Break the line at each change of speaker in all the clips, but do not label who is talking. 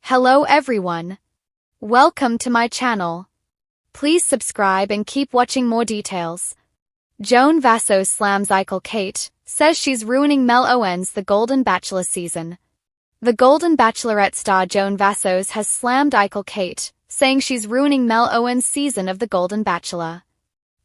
Hello everyone. Welcome to my channel. Please subscribe and keep watching more details. Joan Vassos slams Nicolle Kate, says she's ruining Mel Owens' The Golden Bachelor season. The Golden Bachelorette star Joan Vassos has slammed Nicolle Kate, saying she's ruining Mel Owens' season of The Golden Bachelor.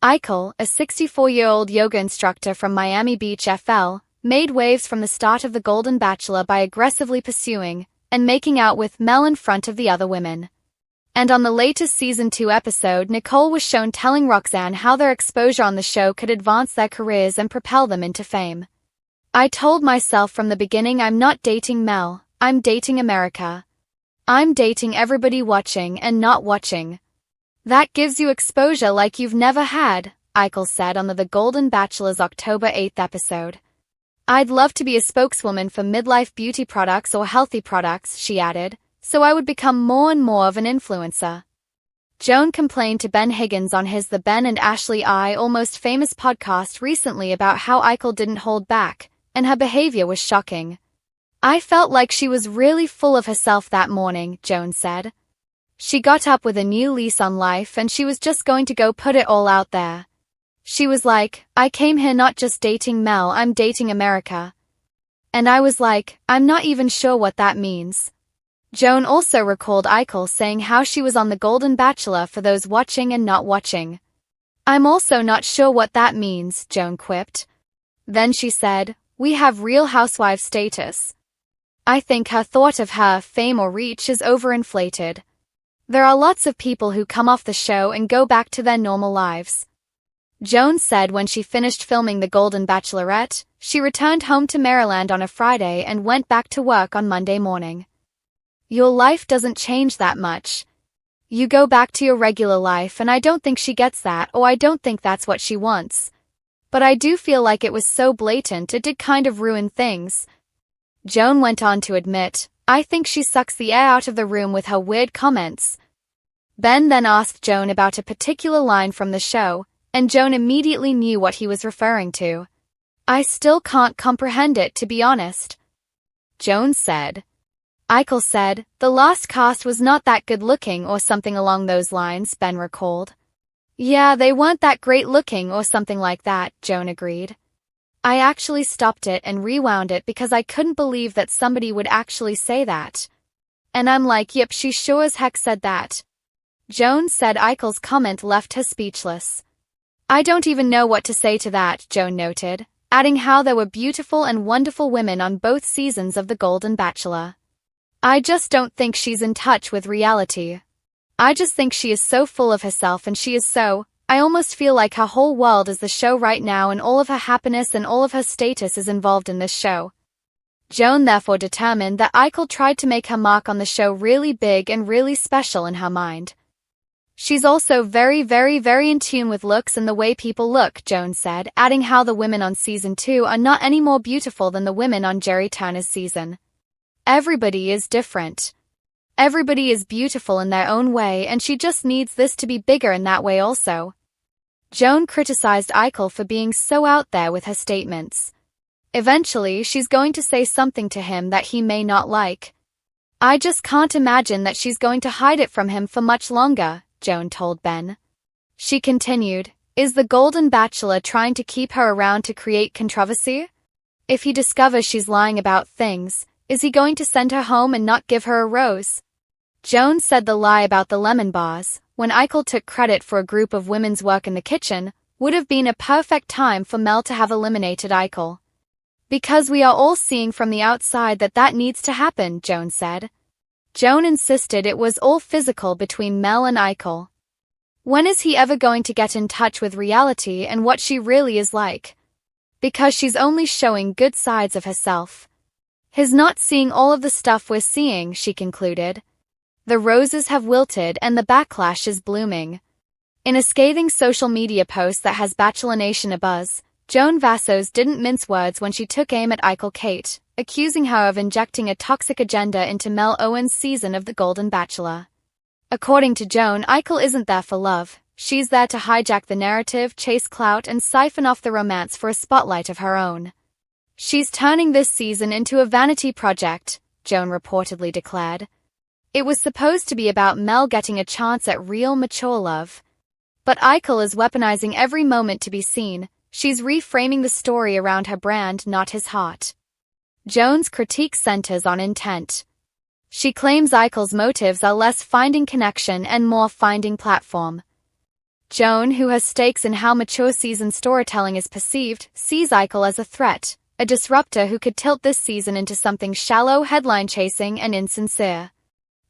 Nicolle, a 64-year-old yoga instructor from Miami Beach, FL, made waves from the start of The Golden Bachelor by aggressively pursuing and making out with Mel in front of the other women. And on the latest Season 2 episode, Nicolle was shown telling Roxanne how their exposure on the show could advance their careers and propel them into fame. "I told myself from the beginning I'm not dating Mel, I'm dating America. I'm dating everybody watching and not watching. That gives you exposure like you've never had," Nicolle said on The Golden Bachelor's October 8th episode. "I'd love to be a spokeswoman for midlife beauty products or healthy products," she added, "so I would become more and more of an influencer." Joan complained to Ben Higgins on his The Ben and Ashley I Almost Famous podcast recently about how Nicolle didn't hold back, and her behavior was shocking. "I felt like she was really full of herself that morning," Joan said. "She got up with a new lease on life and she was just going to go put it all out there. She was like, I came here not just dating Mel, I'm dating America. And I was like, I'm not even sure what that means." Joan also recalled Nicolle saying how she was on The Golden Bachelor for those watching and not watching. "I'm also not sure what that means," Joan quipped. Then she said, "We have Real Housewives status." I think her thought of her fame or reach is overinflated. There are lots of people who come off the show and go back to their normal lives. Joan said when she finished filming The Golden Bachelorette, she returned home to Maryland on a Friday and went back to work on Monday morning. "Your life doesn't change that much. You go back to your regular life, and I don't think she gets that, or I don't think that's what she wants. But I do feel like it was so blatant it did kind of ruin things." Joan went on to admit, "I think she sucks the air out of the room with her weird comments." Ben then asked Joan about a particular line from the show, and Joan immediately knew what he was referring to. "I still can't comprehend it, to be honest," Joan said. Nicolle said, "The last cast was not that good looking or something along those lines," Ben recalled. "Yeah, they weren't that great looking or something like that," Joan agreed. "I actually stopped it and rewound it because I couldn't believe that somebody would actually say that. And I'm like, yep, she sure as heck said that." Joan said Nicolle's comment left her speechless. "I don't even know what to say to that," Joan noted, adding how there were beautiful and wonderful women on both seasons of The Golden Bachelor. "I just don't think she's in touch with reality. I just think she is so full of herself and she is so, I almost feel like her whole world is the show right now and all of her happiness and all of her status is involved in this show." Joan therefore determined that Nicolle tried to make her mark on the show really big and really special in her mind. "She's also very, very, very in tune with looks and the way people look," Joan said, adding how the women on Season 2 are not any more beautiful than the women on Jerry Turner's season. "Everybody is different. Everybody is beautiful in their own way and she just needs this to be bigger in that way also." Joan criticized Nicolle for being so out there with her statements. "Eventually she's going to say something to him that he may not like. I just can't imagine that she's going to hide it from him for much longer," Joan told Ben. She continued, "Is the Golden Bachelor trying to keep her around to create controversy? If he discovers she's lying about things, is he going to send her home and not give her a rose?" Joan said the lie about the lemon bars, when Nicolle took credit for a group of women's work in the kitchen, would have been a perfect time for Mel to have eliminated Nicolle. "Because we are all seeing from the outside that needs to happen," Joan said. Joan insisted it was all physical between Mel and Nicolle. When is he ever going to get in touch with reality and what she really is like? Because she's only showing good sides of herself. He's not seeing all of the stuff we're seeing, she concluded. "The roses have wilted and the backlash is blooming." In a scathing social media post that has Bachelor Nation abuzz, Joan Vassos didn't mince words when she took aim at Nicolle Kate, accusing her of injecting a toxic agenda into Mel Owens' season of The Golden Bachelor. According to Joan, Nicolle isn't there for love. She's there to hijack the narrative, chase clout, and siphon off the romance for a spotlight of her own. "She's turning this season into a vanity project," Joan reportedly declared. It was supposed to be about Mel getting a chance at real mature love. But Nicolle is weaponizing every moment to be seen. She's reframing the story around her brand, not his heart. Joan's critique centers on intent. She claims Nicolle's motives are less finding connection and more finding platform. Joan, who has stakes in how mature season storytelling is perceived, sees Nicolle as a threat, a disruptor who could tilt this season into something shallow, headline-chasing, and insincere.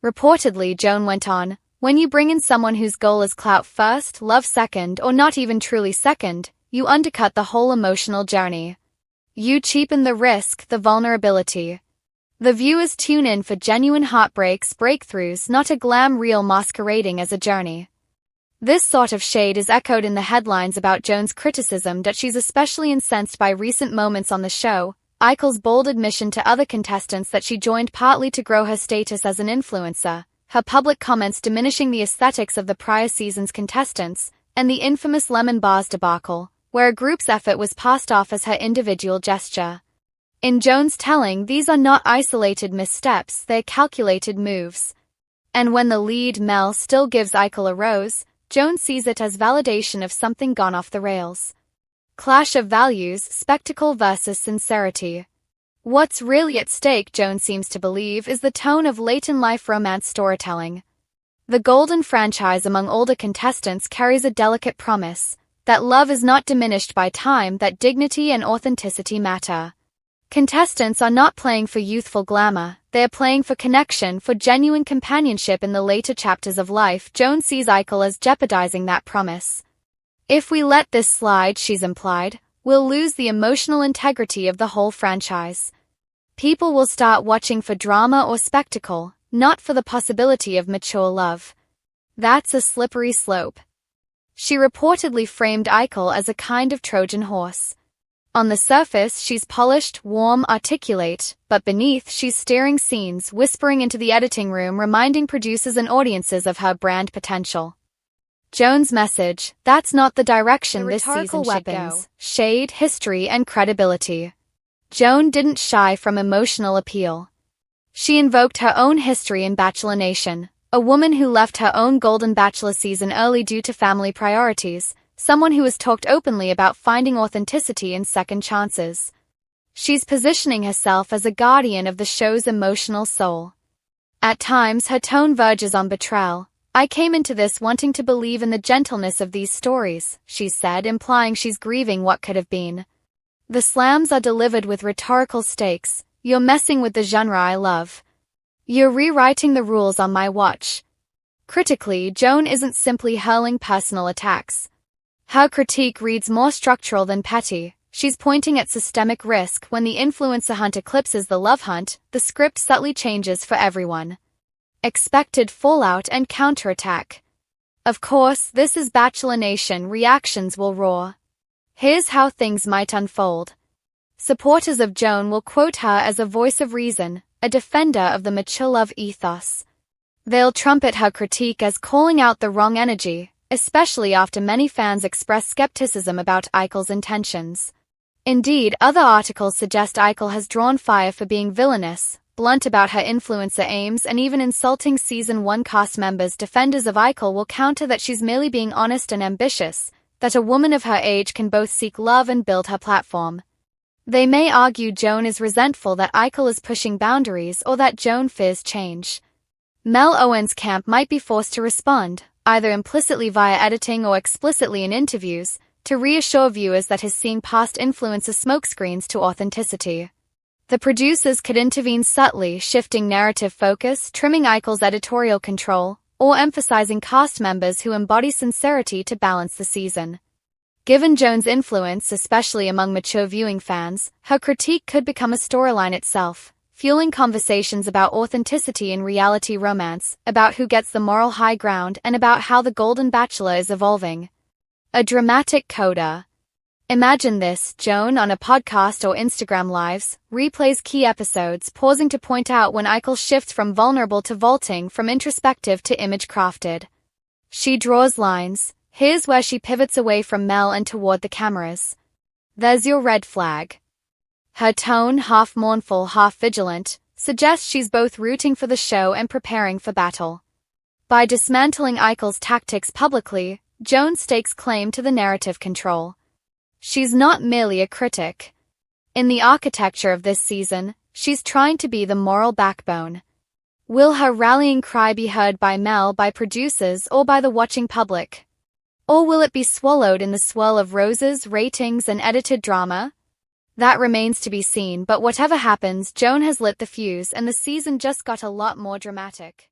Reportedly, Joan went on, "When you bring in someone whose goal is clout first, love second, or not even truly second, you undercut the whole emotional journey. You cheapen the risk, the vulnerability. The viewers tune in for genuine heartbreaks, breakthroughs, not a glam reel masquerading as a journey." This sort of shade is echoed in the headlines about Joan's criticism that she's especially incensed by recent moments on the show, Nicolle's bold admission to other contestants that she joined partly to grow her status as an influencer, her public comments diminishing the aesthetics of the prior season's contestants, and the infamous lemon bars debacle, where a group's effort was passed off as her individual gesture. In Joan's telling, these are not isolated missteps, they're calculated moves. And when the lead, Mel, still gives Nicolle a rose, Joan sees it as validation of something gone off the rails. Clash of values, spectacle versus sincerity. What's really at stake, Joan seems to believe, is the tone of late-in-life romance storytelling. The golden franchise among older contestants carries a delicate promise, that love is not diminished by time, that dignity and authenticity matter. Contestants are not playing for youthful glamour, they are playing for connection, for genuine companionship in the later chapters of life. Joan sees Nicolle as jeopardizing that promise. "If we let this slide," she's implied, "we'll lose the emotional integrity of the whole franchise. People will start watching for drama or spectacle, not for the possibility of mature love. That's a slippery slope." She reportedly framed Nicolle as a kind of Trojan horse. On the surface, she's polished, warm, articulate, but beneath, she's steering scenes, whispering into the editing room, reminding producers and audiences of her brand potential. Joan's message: that's not the direction this season should go. Shade, history, and credibility. Joan didn't shy from emotional appeal. She invoked her own history in Bachelor Nation, a woman who left her own golden Bachelor season early due to family priorities, someone who has talked openly about finding authenticity in second chances. She's positioning herself as a guardian of the show's emotional soul. At times, her tone verges on betrayal. "I came into this wanting to believe in the gentleness of these stories," she said, implying she's grieving what could have been. "The SLAMS are delivered with rhetorical stakes. You're messing with the genre I love. You're rewriting the rules on my watch." Critically, Joan isn't simply hurling personal attacks. Her critique reads more structural than petty. She's pointing at systemic risk. When the influencer hunt eclipses the love hunt, the script subtly changes for everyone. Expected fallout and counterattack. Of course, this is Bachelor Nation, reactions will roar. Here's how things might unfold. Supporters of Joan will quote her as a voice of reason, a defender of the mature love ethos. They'll trumpet her critique as calling out the wrong energy, especially after many fans express skepticism about Nicolle's intentions. Indeed, other articles suggest Nicolle has drawn fire for being villainous, blunt about her influencer aims, and even insulting Season 1 cast members. Defenders of Nicolle will counter that she's merely being honest and ambitious, that a woman of her age can both seek love and build her platform. They may argue Joan is resentful that Nicolle is pushing boundaries, or that Joan fears change. Mel Owens' camp might be forced to respond, either implicitly via editing or explicitly in interviews, to reassure viewers that his seeing past influencer smokescreens to authenticity. The producers could intervene subtly, shifting narrative focus, trimming Nicolle's editorial control, or emphasizing cast members who embody sincerity to balance the season. Given Joan's influence, especially among mature viewing fans, her critique could become a storyline itself, fueling conversations about authenticity in reality romance, about who gets the moral high ground, and about how the Golden Bachelor is evolving. A dramatic coda. Imagine this: Joan, on a podcast or Instagram Lives, replays key episodes, pausing to point out when Nicolle shifts from vulnerable to vaulting, from introspective to image-crafted. She draws lines. Here's where she pivots away from Mel and toward the cameras. There's your red flag. Her tone, half mournful, half vigilant, suggests she's both rooting for the show and preparing for battle. By dismantling Eichel's tactics publicly, Joan stakes claim to the narrative control. She's not merely a critic. In the architecture of this season, she's trying to be the moral backbone. Will her rallying cry be heard by Mel, by producers, or by the watching public? Or will it be swallowed in the swirl of roses, ratings, and edited drama? That remains to be seen, but whatever happens, Joan has lit the fuse and the season just got a lot more dramatic.